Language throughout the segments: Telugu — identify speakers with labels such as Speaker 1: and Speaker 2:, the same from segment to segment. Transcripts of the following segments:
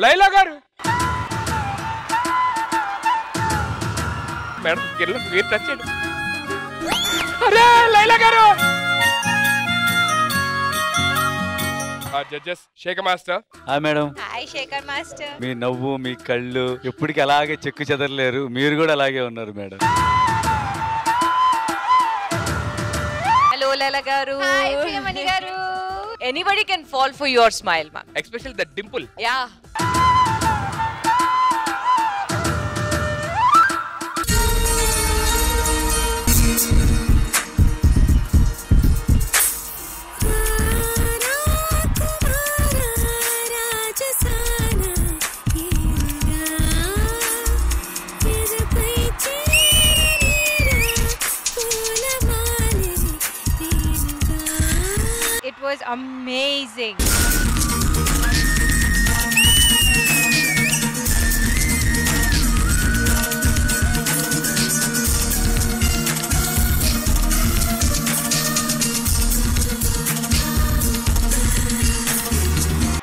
Speaker 1: లైలా గారు మేడం మీరు టచ్ చేయండి. అరే లైలా గారు. Judges Shekhar master.
Speaker 2: Hi madam.
Speaker 3: Hi Shekhar master.
Speaker 2: మీ నవ్వు మీ కళ్ళు ఎప్పటికీ అలాగే చెక్కు చెదరలేరు, మీరు కూడా అలాగే ఉన్నారు మేడం.
Speaker 3: హలో లైలా గారు. హాయ్ ప్రియమణి గారు. Anybody can fall for your smile, ma'am.
Speaker 1: Especially the dimple.
Speaker 3: Yeah. It was amazing.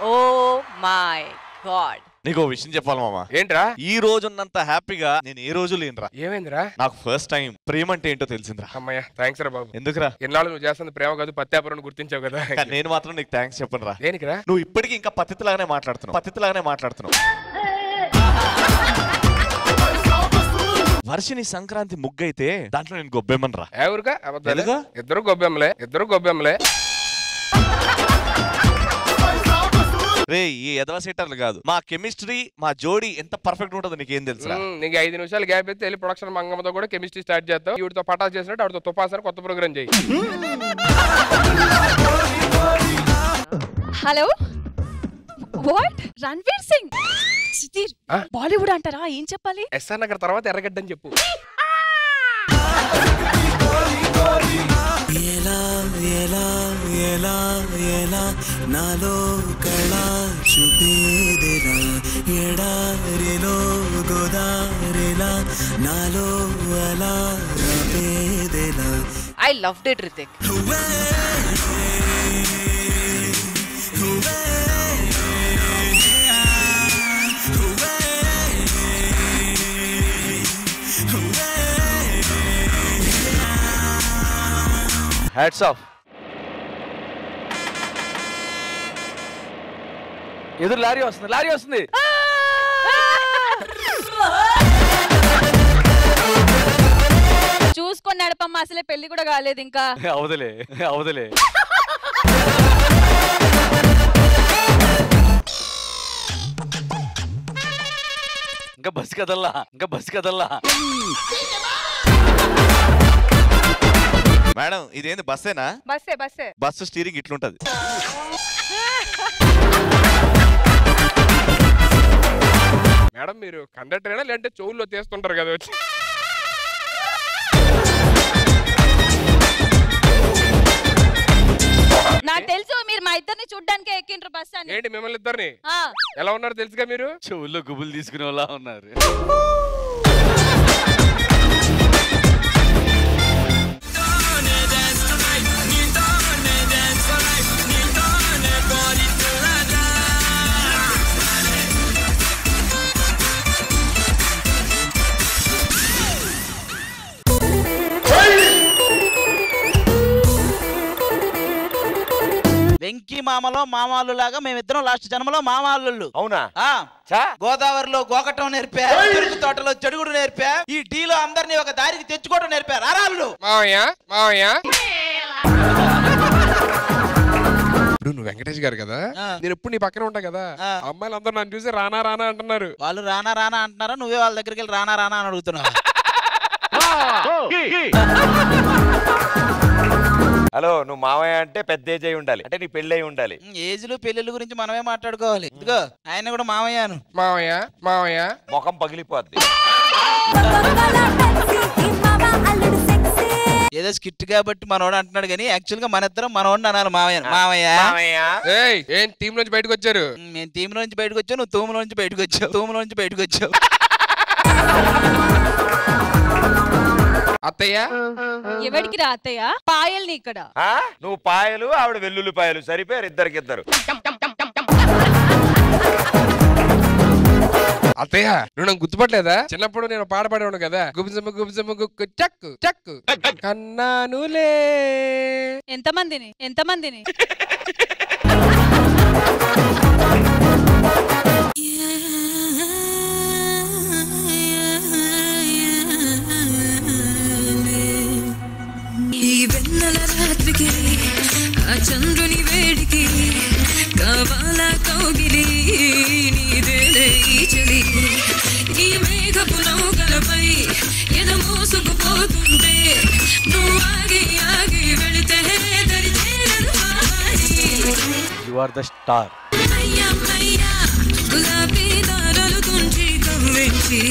Speaker 3: Oh my God.
Speaker 4: నీకు విషయం చెప్పాలి మామ.
Speaker 1: ఏంట్రా?
Speaker 4: ఈ రోజు ఉన్నంత హ్యాపీగా నేను ఏ రోజు లేనురా.
Speaker 1: ఏమైందిరా?
Speaker 4: నాకు ఫస్ట్ టైం ప్రేమ అంటే ఏంటో తెలిసిందిరా.
Speaker 1: అమ్మయ్య థ్యాంక్స్ రా బాబు.
Speaker 4: ఎందుకురా?
Speaker 1: ఎన్నాళ్ళు నువ్వు చేస్తున్న ప్రేమ కాదు పత్యాపురం గుర్తించావు కదా.
Speaker 4: నేను మాత్రం నీకు థ్యాంక్స్ చెప్పను రా.
Speaker 1: దేనికిరా?
Speaker 4: నువ్వు ఇప్పటికీ ఇంకా పద్ధతిలాగానే మాట్లాడుతున్నావు. వర్షిని సంక్రాంతి ముగ్గైతే దాంట్లో నేను గొబ్బెమ్మను రా.
Speaker 1: ఎవరుగా? ఇద్దరు గొబ్బెమ్మలే.
Speaker 4: రే ఈ ఎదవ సీటర్లు కాదు, మా కెమిస్ట్రీ మా జోడీ ఎంత పర్ఫెక్ట్ ఉంటుందో నీకేం తెలుసా?
Speaker 1: నీకు 5 నిమిషాలు గ్యాప్ అయితే వెళ్ళి ప్రొడక్షన్ మంగమ్మతో కూడా కెమిస్ట్రీ స్టార్ట్ చేస్తావు. వీటితో పటాస్ చేసినట్టు ఆవిడతో తుపాసారి కొత్త ప్రోగ్రామ్ చేయి.
Speaker 5: Hello what? రణ్వీర్ సింగ్ సుధీర్ బాలీవుడ్ అంటారా? ఏం చెప్పాలి?
Speaker 1: ఎస్ఆర్ నగర్ తర్వాత ఎర్రగడ్డ అని చెప్పు.
Speaker 6: నాలో కళా చూపేదిలా ఎడారిలో గోదారిలా నాలో అలా రాపేదిలా.
Speaker 3: I loved it, Ritik.
Speaker 2: Hats off. ఎదురు లారీ వస్తుంది.
Speaker 5: చూసుకొని నడపమ్మ, అసలే పెళ్లి కూడా కాలేదు ఇంకా.
Speaker 2: అవదలే ఇంకా బస్ కదల్లా.
Speaker 4: మేడం ఇదేంది బస్సేనా?
Speaker 3: బస్సే.
Speaker 4: బస్సు స్టీరింగ్ ఇట్లుంటది.
Speaker 1: మేడం మీరు కండక్టర్ అయినా లేదంటే చెవుల్లో తీస్తుంటారు కదా వచ్చి.
Speaker 5: నాకు తెలుసు మీరు మా ఇద్దరిని చూడ్డానికి ఎక్కిండ్రు బస్ అని.
Speaker 1: ఏంటి మిమ్మల్ని ఇద్దరిని? ఎలా ఉన్నారు తెలుసుగా మీరు?
Speaker 2: చెవుల్లో గుబులు తీసుకునే వాళ్ళ ఉన్నారు.
Speaker 7: వెంకీ మామలో మామాళ్ళు లాగా మేమిద్దరం లాస్ట్ జన్మలో మామాళ్ళు.
Speaker 1: అవునా?
Speaker 7: గోదావరిలో గోకటం నేర్పా, చెరుకు తోటలో చెడుగుడు నేర్పా, ఈ టీలో అందరినీ ఒక దారికి తెచ్చుకోవడం నేర్పారు అరాళ్ళు.
Speaker 1: మావయ్య ఇప్పుడు నువ్వు వెంకటేష్ గారు కదా, నేను ఎప్పుడు నీ పక్కన ఉంటా కదా, అమ్మాయిలు అందరూ నన్ను చూసి రానా అంటున్నారు.
Speaker 7: వాళ్ళు రానా అంటున్నారా? నువ్వే వాళ్ళ దగ్గరికి వెళ్ళి రానా అని అడుగుతున్నావు.
Speaker 8: హలో, నువ్వు మావయ్య అంటే పెద్ద ఏజ్ అయి ఉండాలి, అంటే నీ పెళ్లి అయి ఉండాలి.
Speaker 7: ఏజ్లు పెళ్లిళ్ళ గురించి మనమే మాట్లాడుకోవాలి. ఇదిగో ఆయన కూడా మావయ్యాను.
Speaker 1: మావయ్య
Speaker 8: ముఖం పగిలిపోద్ది.
Speaker 7: ఏదో స్కిట్ కాబట్టి మనోడు అంటున్నాడు కానీ యాక్చువల్ గా మన ఇద్దరం మనోడిని అనాలి మావయ్య.
Speaker 1: ఏం టీమ్ నుంచి బయటకు వచ్చారు?
Speaker 7: నేను టీమ్ నుంచి బయటకు వచ్చావు, నువ్వు తూములో నుంచి బయటకు వచ్చావు.
Speaker 1: అత్తయ్య
Speaker 5: ఎవరికి రా అత్తయ్య? పాయల్ని ఇక్కడ.
Speaker 8: నువ్వు పాయలు, ఆవిడ వెల్లుల్లి పాయలు, సరిపోయారు ఇద్దరికిద్దరు.
Speaker 1: అత్తయ్య నువ్వు నాకు గుర్తుపట్టలేదా? చిన్నప్పుడు నేను పాట పాడేవాడు కదా, గుబిజమ్మ గుబిజమ్మ గుక్కు చక్కు చక్కు కన్నానులే.
Speaker 5: ఎంతమందిని
Speaker 6: ఈ వెన్నెల రాత్రికి ఆ చంద్రుని వేడికి కావాలా కౌగిలి నీదేలే ఈ చలి. ఈ మేఘపు నౌకలపై ఎద మోసుకుపోతుంటే నువ్వు ఆగి ఆగి వెళితే దరిచేరదు హాయి.
Speaker 2: You are the star.
Speaker 6: అయ్యా అయ్యా గులాబీ దారాలు తుంచి కవ్వించి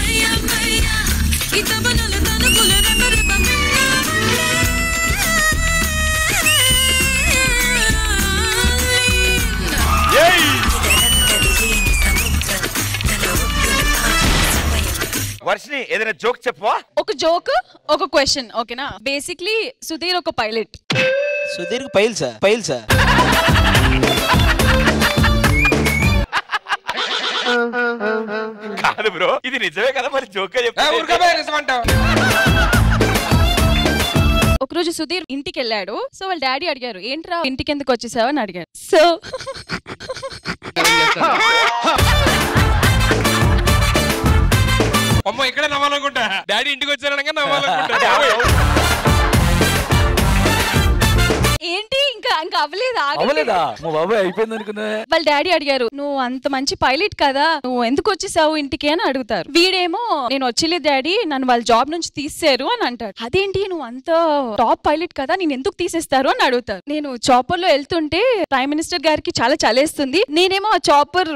Speaker 6: అయ్యా అయ్యా ఈ తపనల తనుకుల రెపరెప
Speaker 8: వర్షిని ఏదైనా జోక్ చెప్పవా?
Speaker 5: ఒక జోక్ ఒక క్వశ్చన్ ఓకేనా? బేసిక్లీ సుధీర్ ఒక పైలట్.
Speaker 7: సుధీర్ పైల్సా
Speaker 8: కాదు బ్రో, ఇది నిజమే కదా, మరి జోక్ చెప్తా.
Speaker 5: ఒకరోజు సుధీర్ ఇంటికి వెళ్ళాడు. సో వాళ్ళ డాడీ అడిగారు, ఏంట్రా ఇంటికి ఎందుకు వచ్చేసావు అని అడిగారు. సో
Speaker 1: అమ్మ ఇక్కడే నవ్వాలనుకుంటా, డాడీ ఇంటికి వచ్చారనగా నవ్వాలనుకుంటా.
Speaker 5: ఏంటి ఇంకా
Speaker 2: అవ్వలేదా? మా బాబాయ్ అయిపోయింది అనుకున్నా.
Speaker 5: వాళ్ళ డాడీ అడిగారు, నువ్వు అంత మంచి పైలట్ కదా, నువ్వు ఎందుకు వచ్చేసావు ఇంటికి అని అడుగుతారు. వీడేమో నేను వచ్చేలేదు డాడీ, నన్ను వాళ్ళ జాబ్ నుంచి తీసేరు అని అంటాడు. అదేంటి నువ్వు అంత టాప్ పైలట్ కదా, నేను ఎందుకు తీసేస్తారు అని అడుగుతారు. నేను చాపర్ లో వెళ్తుంటే ప్రైమ్ మినిస్టర్ గారికి చాలా చలేస్తుంది, నేనేమో ఆ చాపర్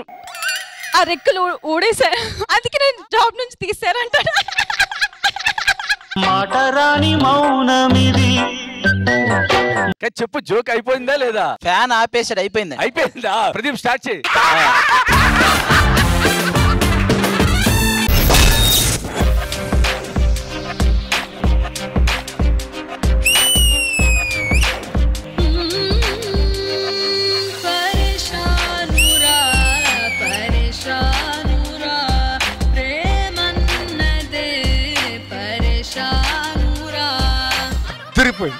Speaker 5: ఆ రెక్కలు ఊడేశారు, అందుకే నేను జాబ్ నుంచి తీసారంటాడు.
Speaker 6: మాటరాని మౌనమిది.
Speaker 2: చెప్పు, జోక్ అయిపోయిందా లేదా?
Speaker 7: ఫ్యాన్ ఆపేసాడు.
Speaker 2: అయిపోయిందా? ప్రదీప్ స్టార్ట్ చేయి.
Speaker 1: తిరిగిపోయి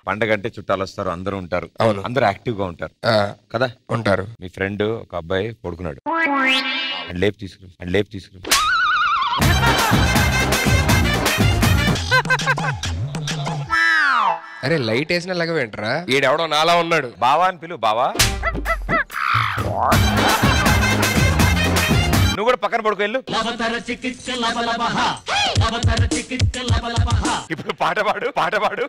Speaker 8: పండగ అంటే చుట్టాలు వస్తారు, అందరూ ఉంటారు,
Speaker 1: అవును.
Speaker 8: అందరూ యాక్టివ్ గా ఉంటారు కదా,
Speaker 1: ఉంటారు.
Speaker 8: మీ ఫ్రెండ్ ఒక అబ్బాయి పడుకున్నాడు, లేపు తీసుకుని
Speaker 1: అరే లైట్ వేసిన లాగవేంట్రా, ఈడెవడో నాలా ఉన్నాడు.
Speaker 8: బావా అని పిలువు. బావా నువ్వు కూడా పక్కన పడుకో వెళ్ళు. ఇప్పుడు పాట పాడు.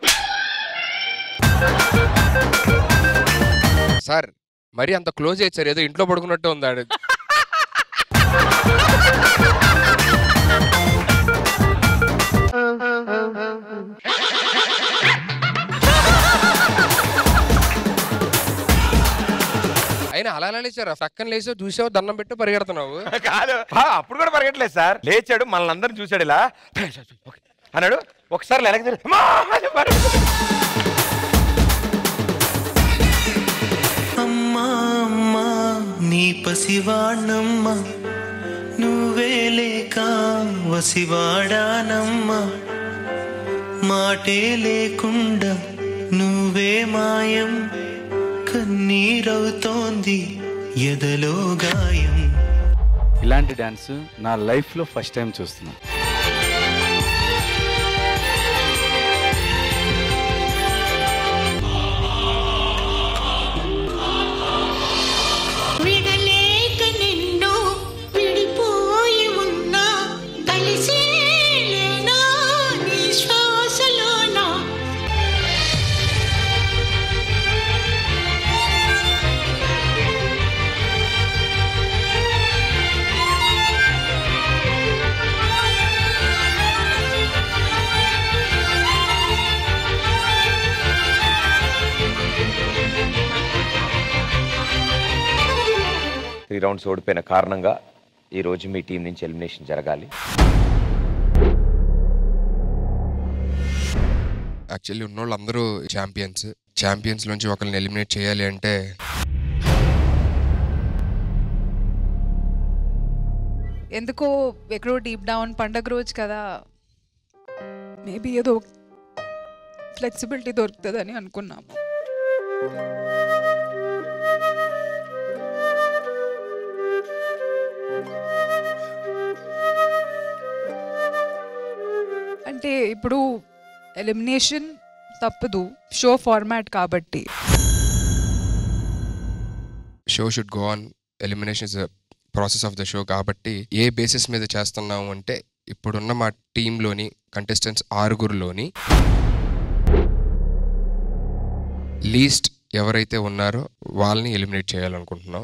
Speaker 1: సార్ మరి అంత క్లోజ్ అయ్యారు, ఏదో ఇంట్లో పడుకున్నట్టు ఉందాడు. అయినా అలా లేచారా? పక్కన లేచావు, చూసావు, దండం పెట్టు, పరిగెడుతున్నావు.
Speaker 8: కాదు, అప్పుడు కూడా పరిగెట్టలేదు సార్, లేచాడు, మనల్ని అందరిని చూసాడు, ఇలా అన్నాడు, ఒకసారి వెనక్కి
Speaker 6: అమ్మా అమ్మా నీ పసివాణమ్మ, నువ్వే లేక వసివాడానమ్మ, మాటే లేకుండా నువ్వే మాయం, కన్నీరవుతోంది ఎదలో గాయం.
Speaker 2: ఇలాంటి డాన్స్ నా లైఫ్ లో ఫస్ట్ టైం చూస్తున్నా.
Speaker 6: విడలేక నిన్ను విడిపోయి ఉన్నా, కలిసేలేనా నీ శ్వాసలోనా.
Speaker 8: రౌండ్స్ ఓడిపోయిన కారణంగా ఈ రోజు మీ టీం నుంచి ఎలిమినేషన్ జరగాలి.
Speaker 1: యాక్చువల్లీ ఉన్నోళ్ళు అందరూ ఛాంపియన్స్ నుంచి ఒకరిని ఎలిమినేట్ చేయాలి అంటే
Speaker 9: ఎందుకో ఎక్కడో డీప్ డౌన్ పండగ రోజు కదా, మేబీ ఏదో ఫ్లెక్సిబిలిటీ దొరుకుతుందని అనుకున్నాము. అంటే ఇప్పుడు ఎలిమినేషన్ తప్పదు, షో ఫార్మాట్ కాబట్టి.
Speaker 1: Show should go on, elimination is process of the show కాబట్టి ఏ బేసిస్ మీద చేస్తున్నాము అంటే ఇప్పుడున్న మా టీంలోని కంటెస్టెంట్స్ 6గురిలోని లీస్ట్ ఎవరైతే ఉన్నారో వాళ్ళని ఎలిమినేట్ చేయాలనుకుంటున్నాం.